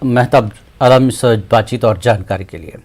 मेहताब आलम से बातचीत और जानकारी के लिए।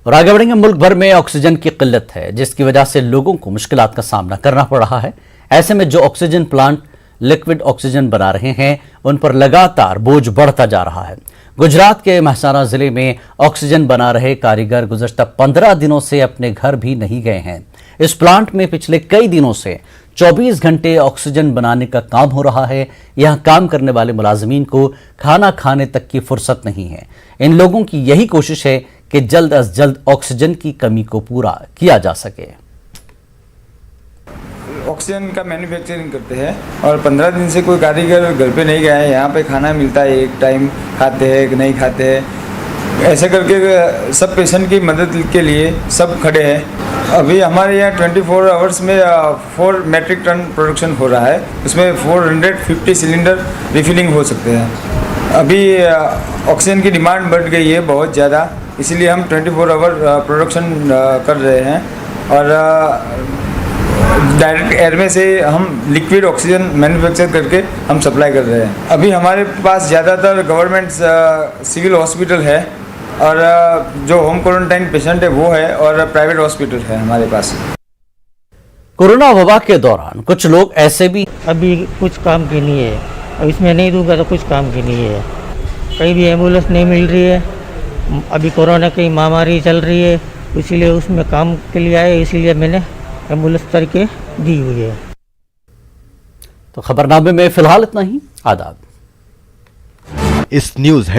और आगे बढ़ेंगे। मुल्क भर में ऑक्सीजन की किल्लत है, जिसकी वजह से लोगों को मुश्किलात का सामना करना पड़ रहा है। ऐसे में जो ऑक्सीजन प्लांट लिक्विड ऑक्सीजन बना रहे हैं, उन पर लगातार बोझ बढ़ता जा रहा है। गुजरात के महसाना जिले में ऑक्सीजन बना रहे कारीगर गुज़श्ता 15 दिनों से अपने घर भी नहीं गए हैं। इस प्लांट में पिछले कई दिनों से 24 घंटे ऑक्सीजन बनाने का काम हो रहा है। यहां काम करने वाले मुलाजिमीन को खाना खाने तक की फुर्सत नहीं है। इन लोगों की यही कोशिश है कि जल्द अज जल्द ऑक्सीजन की कमी को पूरा किया जा सके। ऑक्सीजन का मैन्युफैक्चरिंग करते हैं और 15 दिन से कोई कारीगर घर पे नहीं गया है। यहाँ पे खाना मिलता है, एक टाइम खाते हैं कि नहीं खाते हैं, ऐसे करके सब पेशेंट की मदद के लिए सब खड़े हैं। अभी हमारे यहाँ 24 आवर्स में 4 मेट्रिक टन प्रोडक्शन हो रहा है। उसमें 450 सिलेंडर रिफिलिंग हो सकते हैं। अभी ऑक्सीजन की डिमांड बढ़ गई है बहुत ज़्यादा, इसीलिए हम 24 आवर प्रोडक्शन कर रहे हैं और डायरेक्ट एयर में से हम लिक्विड ऑक्सीजन मैन्युफैक्चर करके हम सप्लाई कर रहे हैं। अभी हमारे पास ज़्यादातर गवर्नमेंट सिविल हॉस्पिटल है और जो होम क्वारंटाइन पेशेंट है वो है, और प्राइवेट हॉस्पिटल है हमारे पास। कोरोना वबा के दौरान कुछ लोग ऐसे भी अभी कुछ काम की नहीं है। अब इसमें नहीं दूंगा तो कुछ काम की नहीं है। कहीं भी एम्बुलेंस नहीं मिल रही है। अभी कोरोना की महामारी चल रही है, इसीलिए उसमें काम के लिए आए, इसीलिए मैंने एम्बुलेंस करके दी हुई है। तो खबरनामे में फिलहाल इतना ही। आदाब। इस न्यूज़